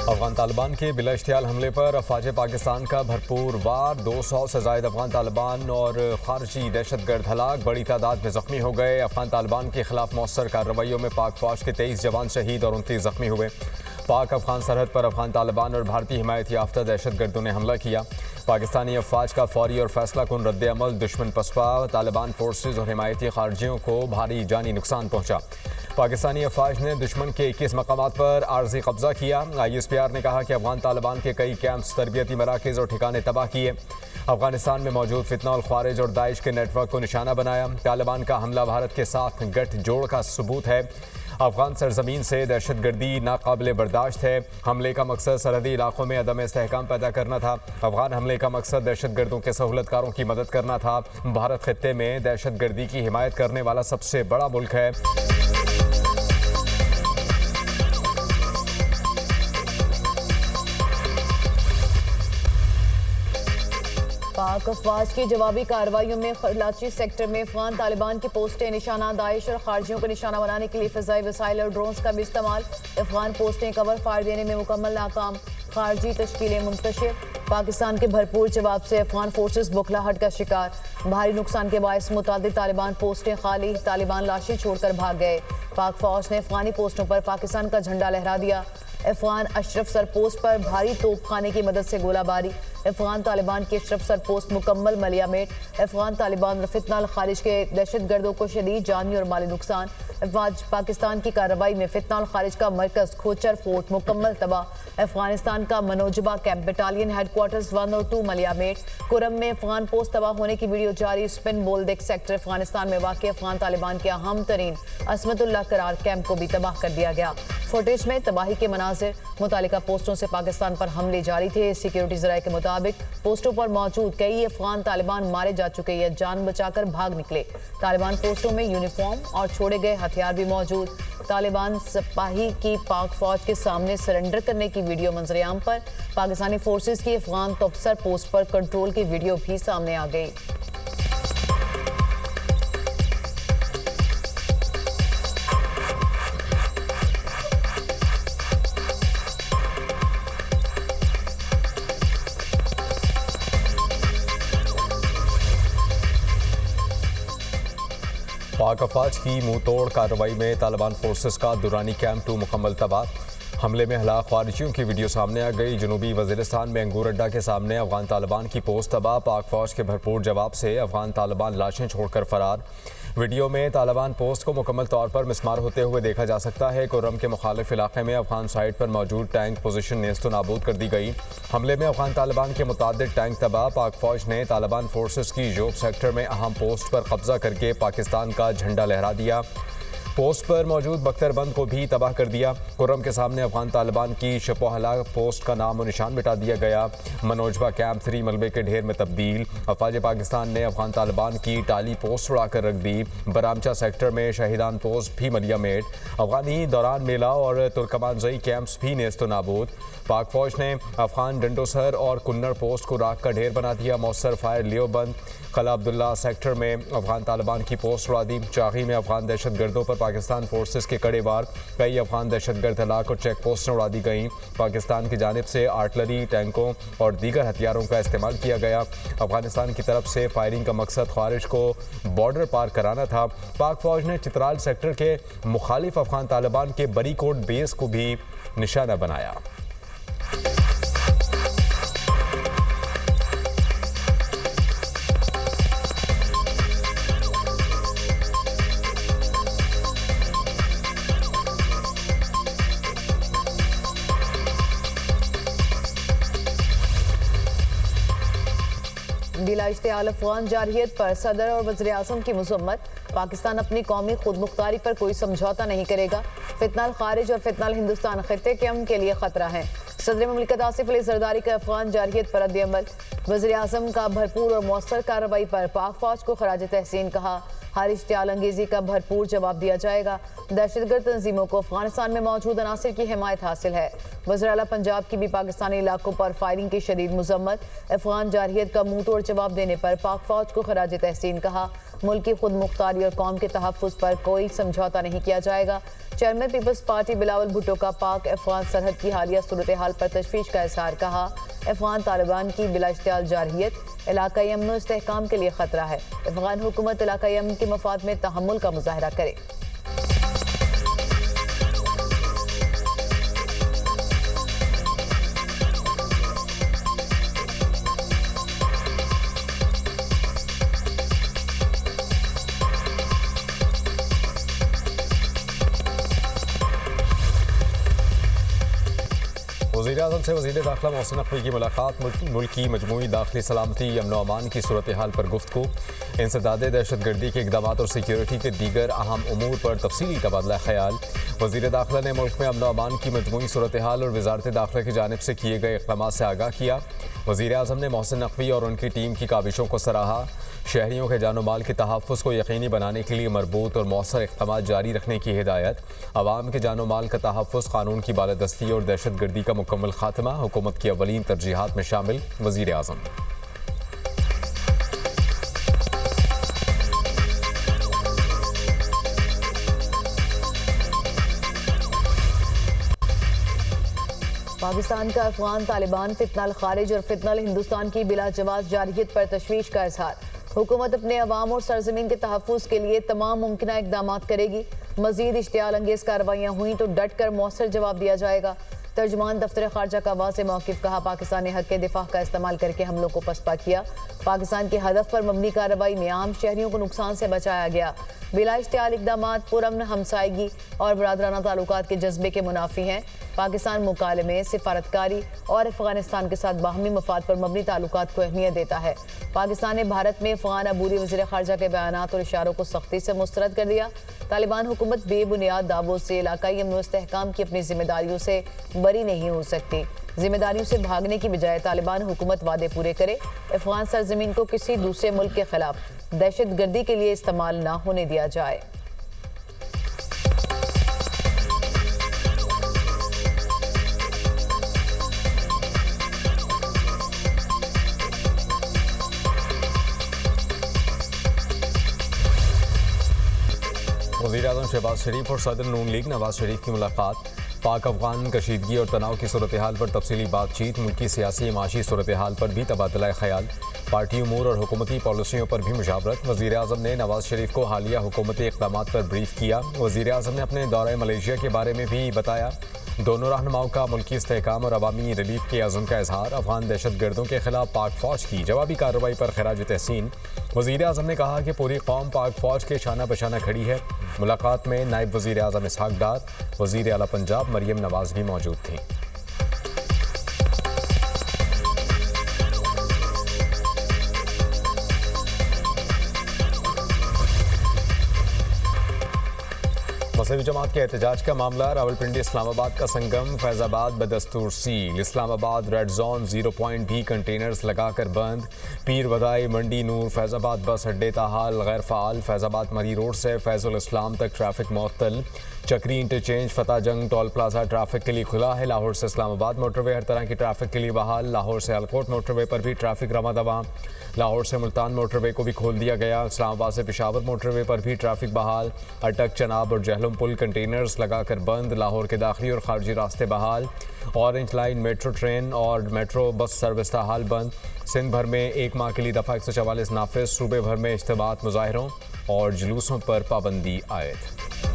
अफगान तालिबान के बिला इश्तियाल हमले पर अफवाज पाकिस्तान का भरपूर वार। 200 से ज़ायद अफगान तालिबान और खारजी दहशतगर्द हलाक, बड़ी तादाद में जख्मी हो गए। अफगान तालिबान के खिलाफ मौसर कार्रवाइयों में पाक फौज के 23 जवान शहीद और 29 जख्मी हुए। पाक अफगान सरहद पर अफगान तालिबान और भारतीय हिमायत याफ्ता दहशतगर्दों ने हमला किया। पाकिस्तानी अफवाज का फौरी और फैसला कुन रद्द अमल दुश्मन पसपा, तालिबान फोर्सेज और हिमायती खारजियों को भारी जानी नुकसान पहुंचा। पाकिस्तानी अफवाज ने दुश्मन के 21 मकामात पर आर्जी कब्जा किया। ISPR ने कहा कि अफगान तालिबान के कई कैंप्स, तरबियती मराकज़ और ठिकाने तबाह किए। अफगानिस्तान में मौजूद फितना और ख्वारिज और दाइश के नेटवर्क को निशाना बनाया। तालिबान का हमला भारत के साथ गठजोड़ का सबूत है। अफगान सरजमीन से दहशतगर्दी नाकाबिले बर्दाश्त है। हमले का मकसद सरहदी इलाकों में अदम इस्तेहकाम पैदा करना था। अफगान हमले का मकसद दहशतगर्दों के सहूलतकारों की मदद करना था। भारत खित्ते में दहशतगर्दी की हिमायत करने वाला सबसे बड़ा मुल्क है। पाक अफवाज की जवाबी कार्रवाइयों में खलाची सेक्टर में अफगान तालिबान की पोस्टें निशाना, दाइश और खारजियों को निशाना बनाने के लिए फ़िज़ाई वसाइल और ड्रोन्स का भी इस्तेमाल। अफगान पोस्टें कवर फायर देने में मुकम्मल नाकाम, खारजी तश्कीलें मुंतशिर। पाकिस्तान के भरपूर जवाब से अफगान फोर्सेस बुखलाहट का शिकार। भारी नुकसान के बायस मुतादिद तालिबान पोस्टें खाली, तालिबान लाशें छोड़कर भाग गए। पाक फौज ने अफगानी पोस्टों पर पाकिस्तान का झंडा लहरा दिया। अफगान अशरफ सरपोस्ट पर भारी तोपखाने की मदद से गोलाबारी। अफगान तालिबान की अशरफ सरपोस्ट मुकम्मल मलियामेट। अफगान तालिबान फितना खारिज के दहशतगर्दों को शदीद जानी और माली नुकसान। अफवाज पाकिस्तान की कार्रवाई में फितना खारिज का मरकज खोचर फोर्ट मुकम्मल तबाह। अफगानिस्तान का मनोजबा कैंप बटालियन हेडक्वार्टर्स 1 और 2 मलियामेट। कुरम में अफगान पोस्ट तबाह होने की वीडियो जारी। स्पिन बोल्देक सेक्टर अफगानिस्तान में वाक़ अफगान तालिबान के अहम तरीन असमतुल्लाह करार कैंप को भी तबाह कर दिया गया। फुटेज में तबाही के मनाजिर। मुतालिका पोस्टों से पाकिस्तान पर हमले जारी थे। सिक्योरिटी ज़राए के मुताबिक पोस्टों पर मौजूद कई अफगान तालिबान मारे जा चुके या जान बचाकर भाग निकले। तालिबान पोस्टों में यूनिफॉर्म और छोड़े गए हथियार भी मौजूद। तालिबान सिपाही की पाक फौज के सामने सरेंडर करने की वीडियो मंजरेआम पर। पाकिस्तानी फोर्सेस की अफगान तबसर पोस्ट पर कंट्रोल की वीडियो भी सामने आ गई। पाक अफवाज की मुंह तोड़ कार्रवाई में तालिबान फोर्सेस का दुरानी कैंप 2 मुकम्मल तबाह। हमले में हलाक ख्वारिजियों की वीडियो सामने आ गई। जनूबी वज़ीरिस्तान में अंगूर अड्डा के सामने अफगान तालिबान की पोस्ट तबाह। पाक फौज के भरपूर जवाब से अफगान तालिबान लाशें छोड़कर फरार। वीडियो में तालिबान पोस्ट को मुकम्मल तौर पर मिसमार होते हुए देखा जा सकता है। कुर्रम के मुखालिफ इलाके में अफगान साइड पर मौजूद टैंक पोजीशन नेस्तो नाबूद कर दी गई। हमले में अफगान तालिबान के मुतादिद टैंक तबाह। पाक फौज ने तालिबान फोर्सेस की जोब सेक्टर में अहम पोस्ट पर कब्जा करके पाकिस्तान का झंडा लहरा दिया। पोस्ट पर मौजूद बख्तरबंद को भी तबाह कर दिया। कुर्रम के सामने अफगान तालिबान की शपोहला पोस्ट का नाम और निशान मिटा दिया गया। मनोजबा कैंप 3 मलबे के ढेर में तब्दील। अफवाज पाकिस्तान ने अफगान तालिबान की टाली पोस्ट उड़ाकर रख दी। बरामचा सेक्टर में शहीदान पोस्ट भी मलियामेट। अफगानी दौरान मेला और तुर्कमानजई कैंप्स भी नेस्तो नाबूद। पाक फौज ने अफगान डंडोसर और कुन्नर पोस्ट को राख का ढेर बना दिया। मौसर फायर लियोबंद कला अब्दुल्ला सेक्टर में अफगान तालिबान की पोस्ट उड़ा दी। चागी में अफगान दहशतगर्दों पर पाकिस्तान फोर्सेस के कड़े वार। कई अफगान दहशतगर्द हलाक और चेक पोस्टें उड़ा दी गईं। पाकिस्तान की जानिब से आर्टलरी, टैंकों और दीगर हथियारों का इस्तेमाल किया गया। अफगानिस्तान की तरफ से फायरिंग का मकसद ख्वारिज को बॉर्डर पार कराना था। पाक फौज ने चित्राल सेक्टर के मुखालिफ अफगान तालिबान के बरीकोट बेस को भी निशाना बनाया। बिला इश्तियाल अफगान जारहियत पर सदर और वज़ीर आज़म की मज़म्मत। पाकिस्तान अपनी कौमी खुद मुख्तारी पर कोई समझौता नहीं करेगा। फितनाल खारिज और फितनाल हिंदुस्तान खित्ते के अमन के लिए खतरा है। सदर ममलिकत आसिफ अली जरदारी का अफगान जारहियत पर रद्द-ए-अमल। वज़ीर आज़म का भरपूर और मौसर कार्रवाई पर पाक फौज को खराज तहसीन कहा। हर इश्तियाल अंगेजी का भरपूर जवाब दिया जाएगा। दहशतगर्द तंजीमों को अफगानिस्तान में मौजूद अनासिर की हिमायत हासिल है। वज़ीर आला पंजाब की भी पाकिस्तानी इलाकों पर फायरिंग की शदीद मजम्मत। अफगान जारहियत का मुंह तोड़ जवाब देने पर पाक फौज को खराज तहसीन कहा। मुल्क की खुद मुख्तारी और कौम के तहफ़्फ़ुज़ पर कोई समझौता नहीं किया जाएगा। Chairman people's party Bilawal Bhutto का पाक अफगान सरहद की हालिया सूरत हाल पर तशवीश का इजहार। कहा, अफगान तालिबान की बिला इश्तियाल जारहियत इलाकाई अमन व इस्तेहकाम के लिए खतरा है। अफगान हुकूमत इलाकाई अमन के मफाद में तहम्मुल का मुजाहरा करे। वज़ीर-ए-आज़म से वज़ीर दाखिला मोहसिन नकवी की मुलाकात। मुल्क की मजमूई दाखिली सलामती अमन व अमान की सूरत हाल पर गुफ्तगू। इंसदाद दहशत गर्दी के इक़दाम और सिक्योरिटी के दीगर अहम उमूर पर तफसीली तबादला ख्याल। वज़ीर दाखिला ने मुल्क में अमन व अमान की मजमूई सूरत हाल और वज़ारत दाखिला की जानिब से किए गए इक़दामात से आगाह किया। वज़ीर-ए-आज़म ने मोहसिन नकवी और उनकी टीम की काविशों को सराहा। शहरियों के जान माल के तहफ़्फ़ुज़ को यकीनी बनाने के लिए मरबूत और मौसर इक़दामात जारी रखने की हिदायत। अवाम के जान माल का तहफ़्फ़ुज़, कानून की बालादस्ती और दहशत गर्दी का मुकम्मल खात्मा हुकूमत की अवलीन तरजीहात में शामिल। वज़ीर-ए-आज़म पाकिस्तान का अफगान तालिबान फितनल खारिज और फितनल हिंदुस्तान की बिला जवाब जारहियत पर तशवीश का इजहार। हुकूमत अपने अवाम और सरजमीन के तहफ़्फ़ुज़ के लिए तमाम मुमकिन इक़दाम करेगी। मज़ीद इश्तियाल अंगेज़ कार्रवाइयाँ हुई तो डट कर मौसर जवाब दिया जाएगा। तर्जुमान दफ्तर खारजा का वाज़ेह मौक़िफ़। कहा, पाकिस्तान ने हक़ के दिफ़ा का इस्तेमाल करके हमलों को पसपा किया। पाकिस्तान के हदफ पर मबनी कार्रवाई में आम शहरियों को नुकसान से बचाया गया। बिला इश्तियाल इक़दामात पुरअमन हमसायगी और बरादराना ताल्लुकात के जज्बे के मुनाफी हैं। पाकिस्तान मुकालमे, सिफारतकारी और अफ़गानिस्तान के साथ बाहमी मफाद पर मबनी ताल्लुकात को अहमियत देता है। पाकिस्तान ने भारत में अफ़गान अबूरी वज़ीर ख़ारजा के बयानात और इशारों को सख्ती से मुस्तरद कर दिया। तालिबान हुकूमत बेबुनियाद दावों से इलाकाई अमन व इस्तेहकाम की अपनी जिम्मेदारियों से बरी नहीं हो सकती। जिम्मेदारियों से भागने की बजाय तालिबान हुकूमत वादे पूरे करे। अफ़गान सरजमीन को किसी दूसरे मुल्क के खिलाफ दहशत गर्दी के लिए इस्तेमाल न होने दिया जाए। वज़ीर-ए-आज़म शहबाज शरीफ और सदर नून लीग नवाज शरीफ की मुलाकात। पाक अफगान कशीदगी और तनाव की सूरत हाल पर तफसीली बातचीत। मुल्क की सियासी माशी सूरत हाल पर भी तबादला ख्याल। पार्टी उमूर और हुकूमती पॉलिसियों पर भी मुशावरत। वज़ीर-ए-आज़म ने नवाज शरीफ को हालिया हुकूमती इक़दामात पर ब्रीफ किया। वज़ीर-ए-आज़म ने अपने दौरे मलेशिया के बारे में भी बताया। दोनों रहनुमाओं का मुल्की इस्तेहकाम और अवामी रिलीफ के अज़्म का इजहार। अफगान दहशत गर्दों के खिलाफ पाक फ़ौज की जवाबी कार्रवाई पर खराज तहसीन। वज़ीर-ए-आज़म ने कहा कि पूरी कौम पाक फ़ौज के शाना बशाना खड़ी है। मुलाकात में नायब वज़ीर-ए-आज़म इसहाक़ डार, वज़ीर आला पंजाब मरियम नवाज़ भी मौजूद थीं। मज़हबी जमात के एहतजाज का मामला। रावलपिंडी इस्लामाबाद का संगम फैज़ाबाद बदस्तूर seal. Islamabad red zone 0 point भी कंटेनर्स लगाकर बंद। पीर वदाई मंडी नूर फैज़ाबाद बस अड्डे ताहाल गैर फ़ाल। फैज़ाबाद मरी रोड से फैज़ुल इस्लाम तक ट्रैफिक मुअत्तल। चक्री इंटरचेंज फतेह जंग टोल प्लाजा ट्रैफिक के लिए खुला है। लाहौर से इस्लामाबाद मोटरवे हर तरह की ट्रैफिक के लिए बहाल। लाहौर से अलकोट मोटरवे पर भी ट्रैफिक रवा दवा। लाहौर से मुल्तान मोटरवे को भी खोल दिया गया। इस्लामाबाद से पेशावर मोटरवे पर भी ट्रैफिक बहाल। अटक, चनाब और जहलम पुल कंटेनर्स लगाकर बंद। लाहौर के दाखिली और खारजी रास्ते बहाल। ऑरेंज लाइन मेट्रो ट्रेन और मेट्रो बस सर्विस ताहाल बंद। सिंध भर में 1 माह के लिए दफ़ा 144 नाफिज। सूबे भर में इज्तिमात, मुजाहरों और जुलूसों पर पाबंदी आयद।